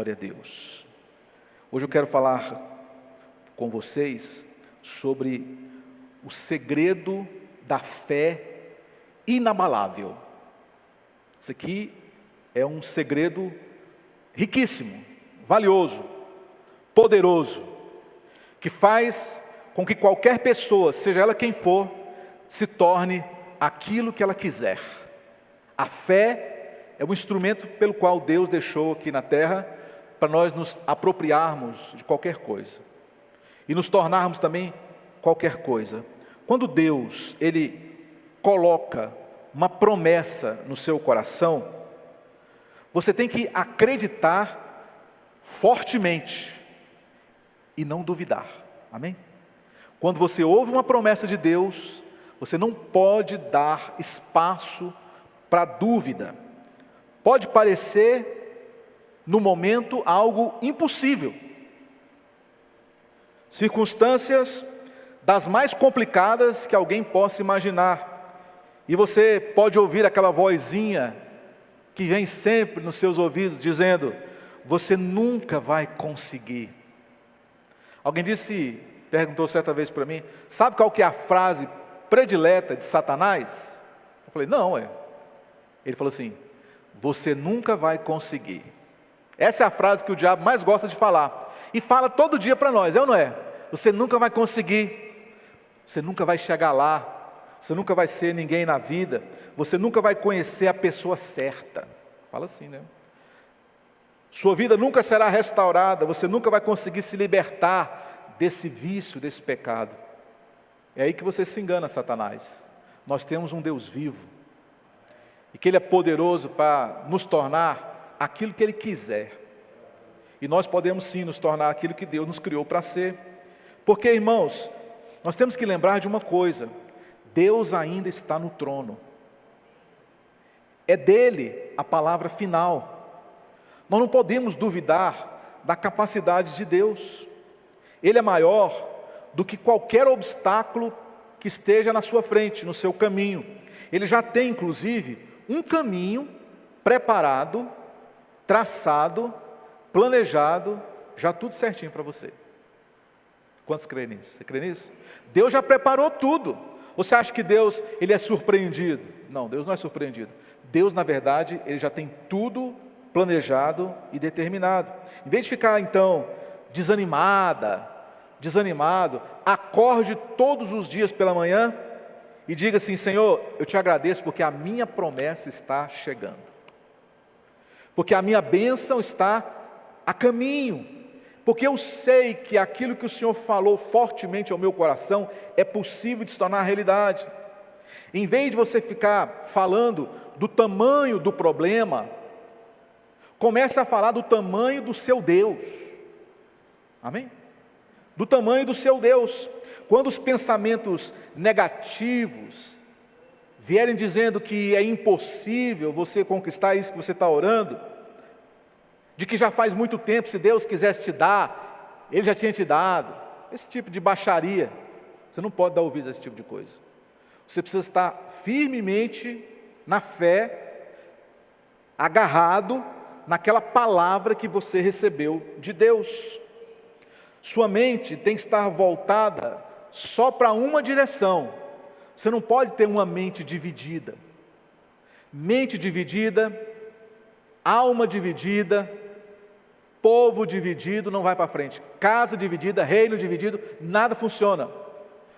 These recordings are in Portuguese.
Glória a Deus. Hoje eu quero falar com vocês sobre o segredo da fé inabalável. Isso aqui é um segredo riquíssimo, valioso, poderoso, que faz com que qualquer pessoa, seja ela quem for, se torne aquilo que ela quiser. A fé é o instrumento pelo qual Deus deixou aqui na terra para nós nos apropriarmos de qualquer coisa e nos tornarmos também qualquer coisa. Quando Deus, Ele coloca uma promessa no seu coração, você tem que acreditar fortemente e não duvidar, amém? Quando você ouve uma promessa de Deus, você não pode dar espaço para dúvida. Pode parecer, no momento, algo impossível. Circunstâncias das mais complicadas que alguém possa imaginar. E você pode ouvir aquela vozinha que vem sempre nos seus ouvidos dizendo: você nunca vai conseguir. Alguém perguntou certa vez para mim: sabe qual que é a frase predileta de Satanás? Eu falei: não, Ele falou assim: você nunca vai conseguir. Essa é a frase que o diabo mais gosta de falar. E fala todo dia para nós, é ou não é? Você nunca vai conseguir. Você nunca vai chegar lá. Você nunca vai ser ninguém na vida. Você nunca vai conhecer a pessoa certa. Fala assim, né? Sua vida nunca será restaurada. Você nunca vai conseguir se libertar desse vício, desse pecado. É aí que você se engana, Satanás. Nós temos um Deus vivo. E que Ele é poderoso para nos tornar aquilo que Ele quiser. E nós podemos sim nos tornar aquilo que Deus nos criou para ser. Porque, irmãos, nós temos que lembrar de uma coisa: Deus ainda está no trono. É dele a palavra final. Nós não podemos duvidar da capacidade de Deus. Ele é maior do que qualquer obstáculo que esteja na sua frente, no seu caminho. Ele já tem, inclusive, um caminho preparado, traçado, planejado, já tudo certinho para você. Quantos creem nisso? Você crê nisso? Deus já preparou tudo. Você acha que Deus, Ele é surpreendido? Não, Deus não é surpreendido. Deus, na verdade, Ele já tem tudo planejado e determinado. Em vez de ficar, então, desanimado, acorde todos os dias pela manhã e diga assim: Senhor, eu te agradeço porque a minha promessa está chegando. Porque a minha bênção está a caminho. Porque eu sei que aquilo que o Senhor falou fortemente ao meu coração é possível de se tornar realidade. Em vez de você ficar falando do tamanho do problema, comece a falar do tamanho do seu Deus. Amém? Do tamanho do seu Deus. Quando os pensamentos negativos vierem dizendo que é impossível você conquistar isso que você está orando, de que já faz muito tempo, se Deus quisesse te dar, Ele já tinha te dado, esse tipo de baixaria, você não pode dar ouvido a esse tipo de coisa. Você precisa estar firmemente na fé, agarrado naquela palavra que você recebeu de Deus. Sua mente tem que estar voltada só para uma direção. Você não pode ter uma mente dividida. Mente dividida, alma dividida, povo dividido não vai para frente. Casa dividida, reino dividido, nada funciona.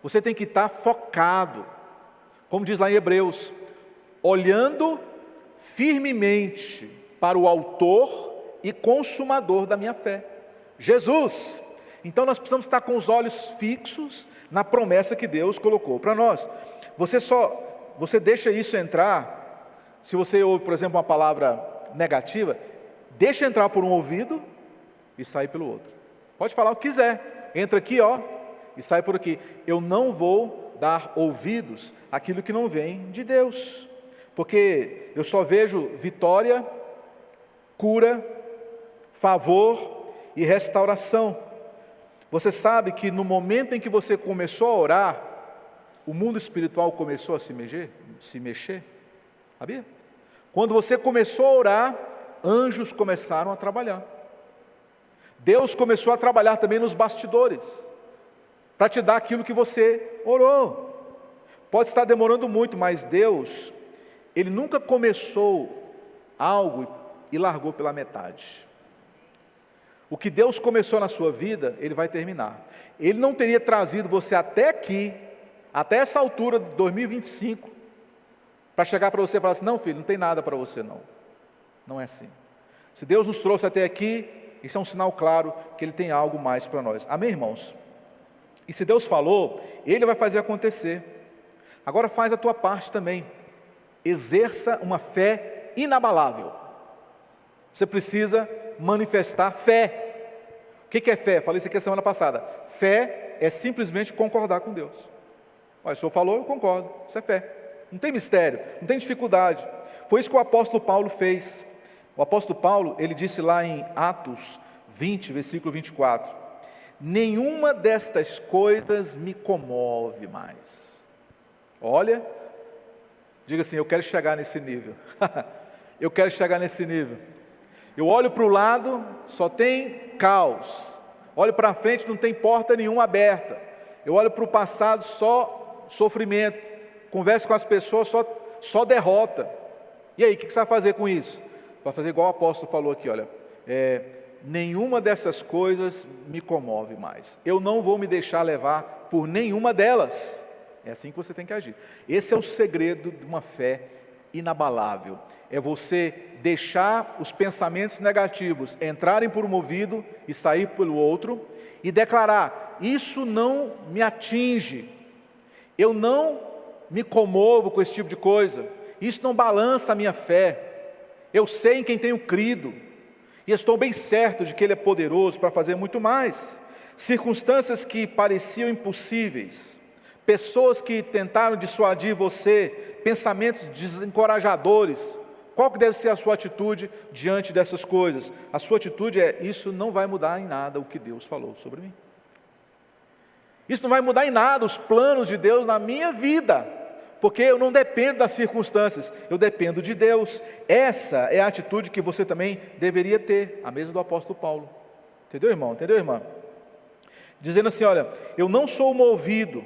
Você tem que estar focado, como diz lá em Hebreus, olhando firmemente para o autor e consumador da minha fé, Jesus. Então nós precisamos estar com os olhos fixos na promessa que Deus colocou para nós. Você deixa isso entrar. Se você ouve, por exemplo, uma palavra negativa, deixa entrar por um ouvido e sair pelo outro. Pode falar o que quiser, entra aqui e sai por aqui. Eu não vou dar ouvidos àquilo que não vem de Deus, porque eu só vejo vitória, cura, favor e restauração. Você sabe que no momento em que você começou a orar, o mundo espiritual começou a se mexer, sabia? Quando você começou a orar, anjos começaram a trabalhar. Deus começou a trabalhar também nos bastidores, para te dar aquilo que você orou. Pode estar demorando muito, mas Deus, Ele nunca começou algo e largou pela metade. O que Deus começou na sua vida, Ele vai terminar. Ele não teria trazido você até aqui, até essa altura de 2025, para chegar para você e falar assim: não, filho, não tem nada para você não. Não é assim. Se Deus nos trouxe até aqui, isso é um sinal claro que Ele tem algo mais para nós. Amém, irmãos? E se Deus falou, Ele vai fazer acontecer. Agora faz a tua parte também. Exerça uma fé inabalável. Você precisa manifestar fé. O que é fé? Falei isso aqui a semana passada. Fé é simplesmente concordar com Deus. Olha, o Senhor falou, eu concordo. Isso é fé. Não tem mistério, não tem dificuldade. Foi isso que o apóstolo Paulo fez. O apóstolo Paulo, ele disse lá em Atos 20, versículo 24: nenhuma destas coisas me comove mais. Olha, diga assim: eu quero chegar nesse nível. Eu quero chegar nesse nível. Eu olho para o lado, só tem caos. Olho para frente, não tem porta nenhuma aberta. Eu olho para o passado, só sofrimento. Converso com as pessoas, só derrota. E aí, o que você vai fazer com isso? Vai fazer igual o apóstolo falou aqui, olha, nenhuma dessas coisas me comove mais. Eu não vou me deixar levar por nenhuma delas. É assim que você tem que agir. Esse é o segredo de uma fé inabalável. É você deixar os pensamentos negativos entrarem por um ouvido e sair pelo outro, e declarar: isso não me atinge, eu não me comovo com esse tipo de coisa, isso não balança a minha fé. Eu sei em quem tenho crido, e estou bem certo de que Ele é poderoso para fazer muito mais. Circunstâncias que pareciam impossíveis, pessoas que tentaram dissuadir você, pensamentos desencorajadores, qual que deve ser a sua atitude diante dessas coisas? A sua atitude é: isso não vai mudar em nada o que Deus falou sobre mim. Isso não vai mudar em nada os planos de Deus na minha vida, porque eu não dependo das circunstâncias, eu dependo de Deus. Essa é a atitude que você também deveria ter, a mesma do apóstolo Paulo. Entendeu, irmão? Entendeu, irmã? Dizendo assim: olha, eu não sou movido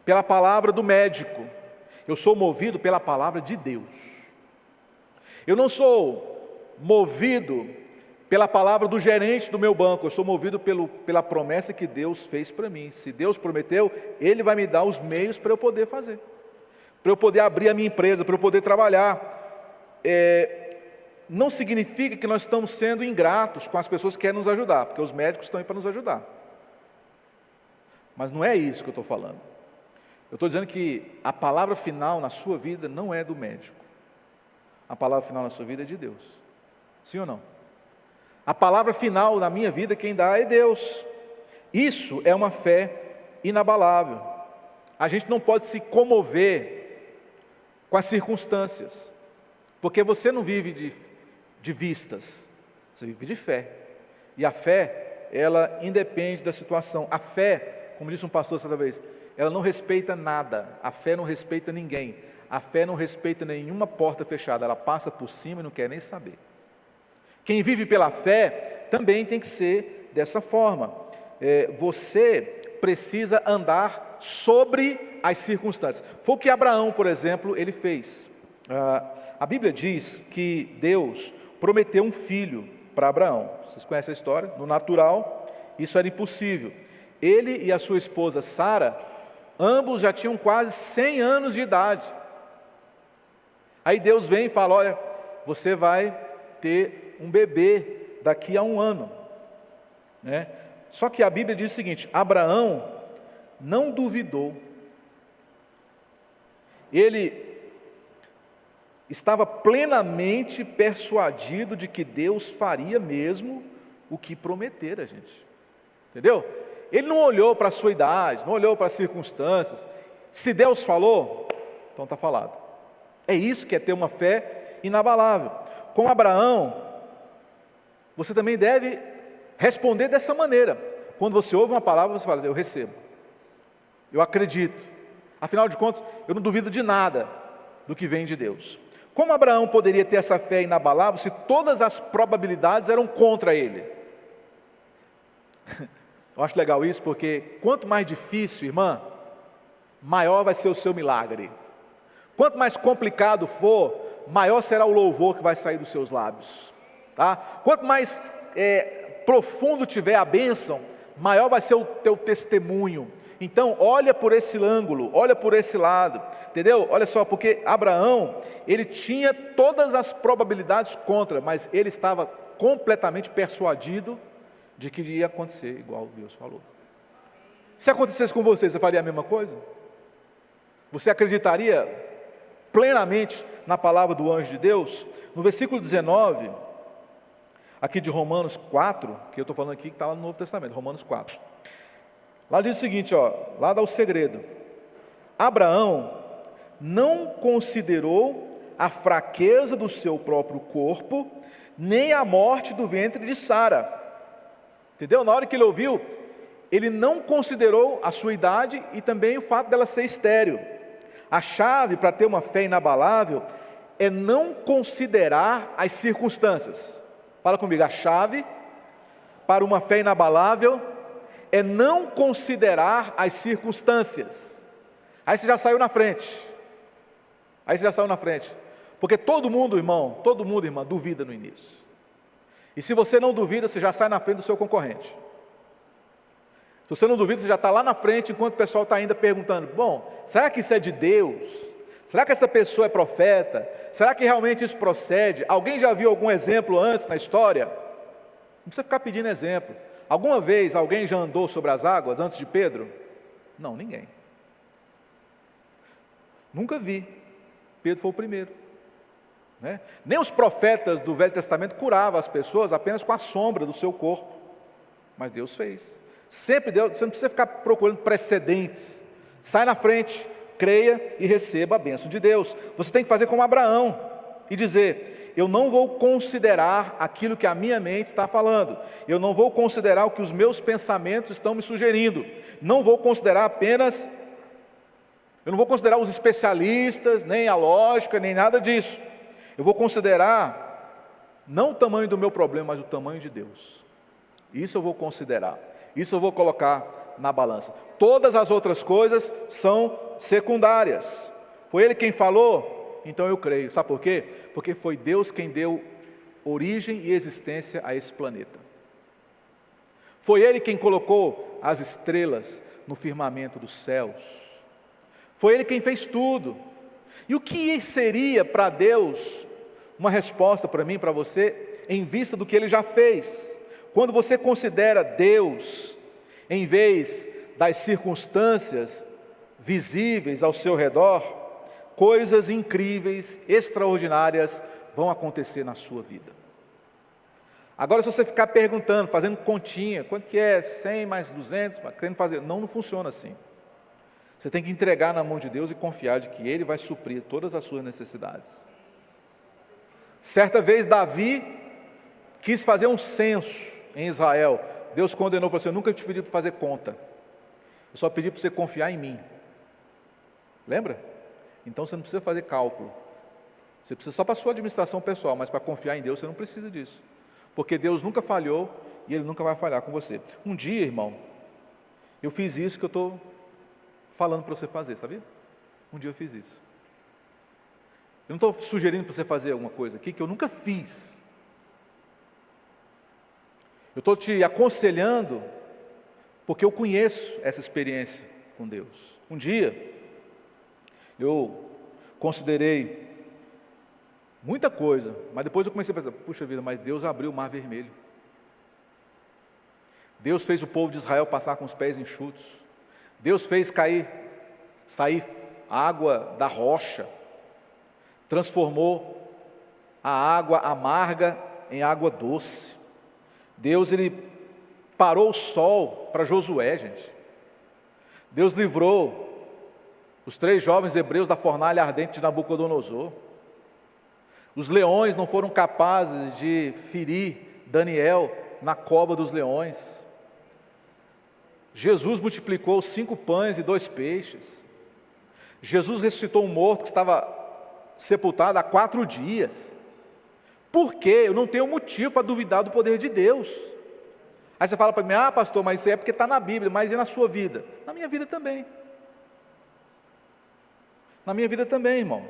pela palavra do médico, eu sou movido pela palavra de Deus. Eu não sou movido pela palavra do gerente do meu banco, eu sou movido pela promessa que Deus fez para mim. Se Deus prometeu, Ele vai me dar os meios para eu poder fazer, para eu poder abrir a minha empresa, para eu poder trabalhar. Não significa que nós estamos sendo ingratos com as pessoas que querem nos ajudar, porque os médicos estão aí para nos ajudar. Mas não é isso que eu estou falando. Eu estou dizendo que a palavra final na sua vida não é do médico. A palavra final na sua vida é de Deus. Sim ou não? A palavra final na minha vida quem dá é Deus. Isso é uma fé inabalável. A gente não pode se comover com as circunstâncias, porque você não vive de vistas, você vive de fé. E a fé, ela independe da situação. A fé, como disse um pastor certa vez, ela não respeita nada. A fé não respeita ninguém. A fé não respeita nenhuma porta fechada, ela passa por cima e não quer nem saber. Quem vive pela fé também tem que ser dessa forma. Você precisa andar sobre as circunstâncias. Foi o que Abraão, por exemplo, ele fez. A Bíblia diz que Deus prometeu um filho para Abraão. Vocês conhecem a história? No natural, isso era impossível. Ele e a sua esposa Sara, ambos já tinham quase 100 anos de idade. Aí Deus vem e fala: olha, você vai ter um bebê daqui a 1 ano, né? Só que a Bíblia diz o seguinte: Abraão não duvidou, ele estava plenamente persuadido de que Deus faria mesmo o que prometera, gente, entendeu? Ele não olhou para a sua idade, não olhou para as circunstâncias. Se Deus falou, então está falado. É isso que é ter uma fé inabalável. Com Abraão, você também deve responder dessa maneira. Quando você ouve uma palavra, você fala: eu recebo, eu acredito, afinal de contas, eu não duvido de nada do que vem de Deus. Como Abraão poderia ter essa fé inabalável se todas as probabilidades eram contra ele? Eu acho legal isso, porque quanto mais difícil, irmã, maior vai ser o seu milagre. Quanto mais complicado for, maior será o louvor que vai sair dos seus lábios, tá? Quanto mais profundo tiver a bênção, maior vai ser o teu testemunho. Então, olha por esse ângulo, olha por esse lado, entendeu? Olha só, porque Abraão, ele tinha todas as probabilidades contra, mas ele estava completamente persuadido de que ia acontecer igual Deus falou. Se acontecesse com você, você faria a mesma coisa? Você acreditaria plenamente na palavra do anjo de Deus? No versículo 19, aqui de Romanos 4, que eu estou falando aqui, que está lá no Novo Testamento, Romanos 4. Lá diz o seguinte, lá dá o segredo. Abraão não considerou a fraqueza do seu próprio corpo, nem a morte do ventre de Sara. Entendeu? Na hora que ele ouviu, ele não considerou a sua idade e também o fato dela ser estéril. A chave para ter uma fé inabalável é não considerar as circunstâncias. Fala comigo, a chave para uma fé inabalável é não considerar as circunstâncias. Aí você já saiu na frente. Porque todo mundo, irmã, duvida no início. E se você não duvida, você já sai na frente do seu concorrente. Se você não duvida, você já está lá na frente, enquanto o pessoal está ainda perguntando, bom, será que isso é de Deus? Será que essa pessoa é profeta? Será que realmente isso procede? Alguém já viu algum exemplo antes na história? Não precisa ficar pedindo exemplo. Alguma vez alguém já andou sobre as águas antes de Pedro? Não, ninguém. Nunca vi. Pedro foi o primeiro. Né? Nem os profetas do Velho Testamento curavam as pessoas apenas com a sombra do seu corpo. Mas Deus fez. Sempre Deus, você não precisa ficar procurando precedentes. Sai na frente, creia e receba a bênção de Deus. Você tem que fazer como Abraão e dizer, eu não vou considerar aquilo que a minha mente está falando. Eu não vou considerar o que os meus pensamentos estão me sugerindo. Não vou considerar apenas, eu não vou considerar os especialistas, nem a lógica, nem nada disso. Eu vou considerar não o tamanho do meu problema, mas o tamanho de Deus. Isso eu vou considerar. Isso eu vou colocar na balança. Todas as outras coisas são secundárias. Foi Ele quem falou, então eu creio. Sabe por quê? Porque foi Deus quem deu origem e existência a esse planeta. Foi Ele quem colocou as estrelas no firmamento dos céus. Foi Ele quem fez tudo. E o que seria para Deus uma resposta para mim, para você, em vista do que Ele já fez? Quando você considera Deus, em vez das circunstâncias visíveis ao seu redor, coisas incríveis, extraordinárias vão acontecer na sua vida. Agora, se você ficar perguntando, fazendo continha, quanto que é 100 mais 200, querendo fazer, não funciona assim. Você tem que entregar na mão de Deus e confiar de que Ele vai suprir todas as suas necessidades. Certa vez Davi quis fazer um censo em Israel. Deus condenou, falou assim, eu nunca te pedi para fazer conta. Eu só pedi para você confiar em mim. Lembra? Então você não precisa fazer cálculo. Você precisa só para a sua administração pessoal, mas para confiar em Deus você não precisa disso. Porque Deus nunca falhou e Ele nunca vai falhar com você. Um dia, irmão, eu fiz isso que eu estou falando para você fazer, sabia? Um dia eu fiz isso. Eu não estou sugerindo para você fazer alguma coisa aqui que eu nunca fiz. Eu estou te aconselhando porque eu conheço essa experiência com Deus. Um dia, eu considerei muita coisa, mas depois eu comecei a pensar, puxa vida, mas Deus abriu o mar vermelho. Deus fez o povo de Israel passar com os pés enxutos. Deus fez sair água da rocha, transformou a água amarga em água doce. Deus, Ele parou o sol para Josué, gente. Deus livrou os 3 jovens hebreus da fornalha ardente de Nabucodonosor. Os leões não foram capazes de ferir Daniel na cova dos leões. Jesus multiplicou 5 pães e 2 peixes. Jesus ressuscitou um morto que estava sepultado há 4 dias. Por quê? Eu não tenho motivo para duvidar do poder de Deus. Aí você fala para mim, pastor, mas isso é porque está na Bíblia, mas e na sua vida? Na minha vida também. Na minha vida também, irmão.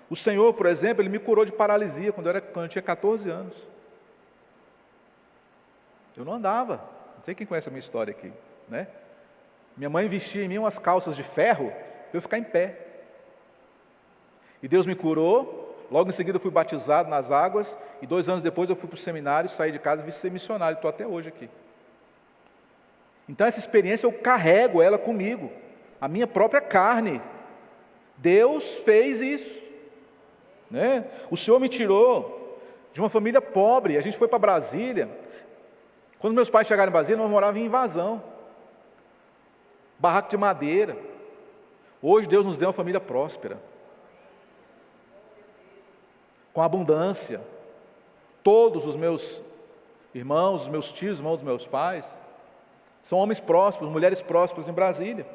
O Senhor, por exemplo, Ele me curou de paralisia quando eu tinha 14 anos. Eu não andava, não sei quem conhece a minha história aqui, né? Minha mãe vestia em mim umas calças de ferro para eu ficar em pé. E Deus me curou, logo em seguida eu fui batizado nas águas, e 2 anos depois eu fui para o seminário, saí de casa e vim ser missionário, estou até hoje aqui. Então essa experiência eu carrego ela comigo, a minha própria carne. Deus fez isso, né? O Senhor me tirou de uma família pobre, a gente foi para Brasília. Quando meus pais chegaram em Brasília, nós morávamos em invasão, barraco de madeira. Hoje Deus nos deu uma família próspera, com abundância. Todos os meus irmãos, os meus tios, irmãos dos meus pais, são homens prósperos, mulheres prósperas em Brasília.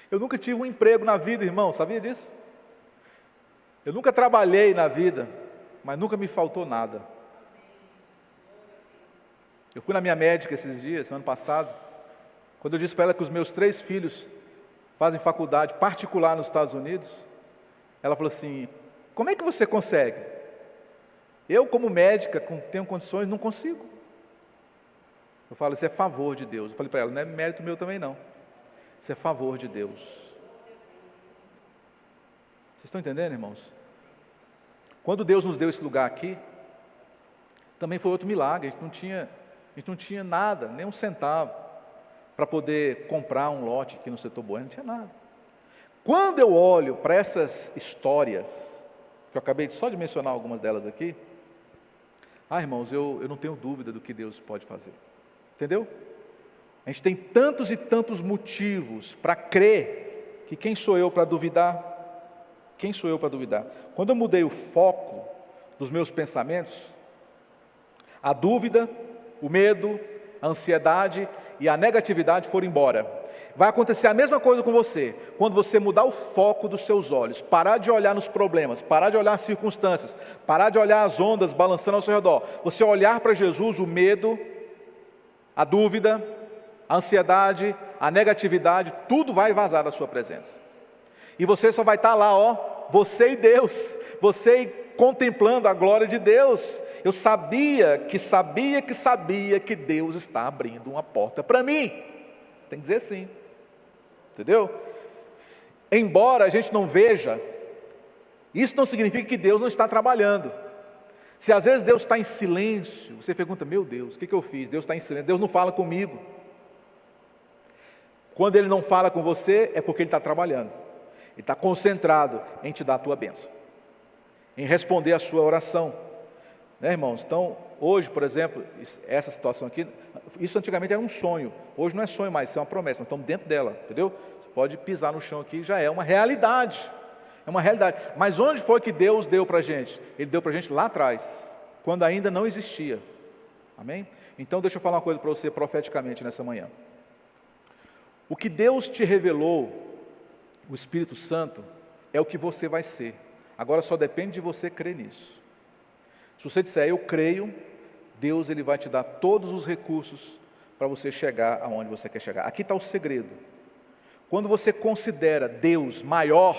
Eu nunca tive um emprego na vida, irmão, sabia disso? Eu nunca trabalhei na vida, mas nunca me faltou nada. Eu fui na minha médica esses dias, ano passado, quando eu disse para ela que os meus 3 filhos fazem faculdade particular nos Estados Unidos, ela falou assim, como é que você consegue? Eu, como médica, tenho condições, não consigo. Eu falo, isso é favor de Deus. Eu falei para ela, não é mérito meu também não. Isso é favor de Deus. Vocês estão entendendo, irmãos? Quando Deus nos deu esse lugar aqui, também foi outro milagre. A gente não tinha nada, nem um centavo, para poder comprar um lote aqui no setor Bueno, não tinha nada. Quando eu olho para essas histórias, que eu acabei só de mencionar algumas delas aqui, irmãos, eu não tenho dúvida do que Deus pode fazer. Entendeu? A gente tem tantos e tantos motivos para crer, que quem sou eu para duvidar? Quem sou eu para duvidar? Quando eu mudei o foco dos meus pensamentos, a dúvida, o medo, a ansiedade e a negatividade foram embora. Vai acontecer a mesma coisa com você, quando você mudar o foco dos seus olhos, parar de olhar nos problemas, parar de olhar as circunstâncias, parar de olhar as ondas balançando ao seu redor, você olhar para Jesus, o medo, a dúvida, a ansiedade, a negatividade, tudo vai vazar da sua presença. E você só vai estar lá, você e Deus, você contemplando a glória de Deus. Eu sabia que Deus está abrindo uma porta para mim. Você tem que dizer sim. Entendeu? Embora a gente não veja, isso não significa que Deus não está trabalhando. Se às vezes Deus está em silêncio, você pergunta, meu Deus, o que eu fiz? Deus está em silêncio, Deus não fala comigo. Quando Ele não fala com você, é porque Ele está trabalhando. Ele está concentrado em te dar a tua bênção, em responder a sua oração, né, irmãos? Então, hoje, por exemplo, essa situação aqui, isso antigamente era um sonho, hoje não é sonho mais, isso é uma promessa, nós estamos dentro dela, entendeu? Você pode pisar no chão aqui, já é uma realidade, mas onde foi que Deus deu para a gente? Ele deu para a gente lá atrás, quando ainda não existia, amém? Então, deixa eu falar uma coisa para você profeticamente nessa manhã. O que Deus te revelou, o Espírito Santo, é o que você vai ser. Agora só depende de você crer nisso. Se você disser, eu creio, Deus ele vai te dar todos os recursos para você chegar aonde você quer chegar. Aqui está o segredo. Quando você considera Deus maior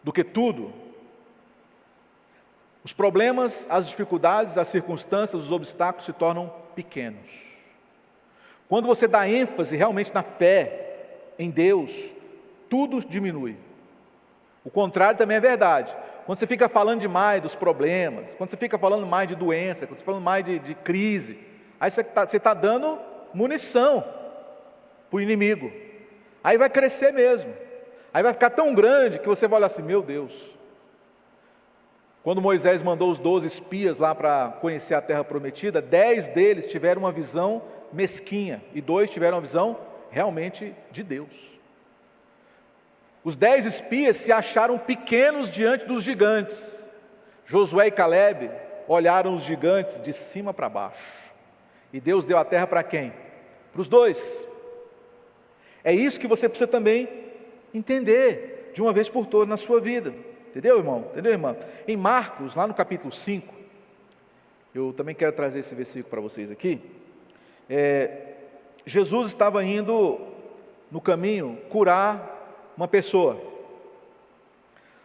do que tudo, os problemas, as dificuldades, as circunstâncias, os obstáculos se tornam pequenos. Quando você dá ênfase realmente na fé em Deus, tudo diminui. O contrário também é verdade. Quando você fica falando demais dos problemas, quando você fica falando mais de doença, quando você fica falando mais de crise, aí você está dando munição para o inimigo. Aí vai crescer mesmo. Aí vai ficar tão grande que você vai olhar assim, meu Deus. Quando Moisés mandou os 12 espias lá para conhecer a terra prometida, 10 deles tiveram uma visão mesquinha e 2 tiveram uma visão realmente de Deus. Os 10 espias se acharam pequenos diante dos gigantes. Josué e Calebe olharam os gigantes de cima para baixo. E Deus deu a terra para quem? Para os 2. É isso que você precisa também entender, de uma vez por todas na sua vida. Entendeu, irmão? Entendeu, irmã? Em Marcos, lá no capítulo 5, Eu também quero trazer esse versículo para vocês aqui. Jesus estava indo no caminho curar uma pessoa.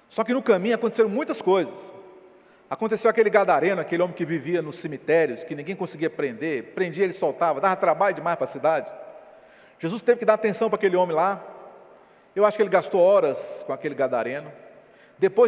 Só que no caminho aconteceram muitas coisas. Aconteceu aquele gadareno, aquele homem que vivia nos cemitérios, que ninguém conseguia prender, prendia, ele soltava, dava trabalho demais para a cidade. Jesus teve que dar atenção para aquele homem lá. Eu acho que ele gastou horas com aquele gadareno. Depois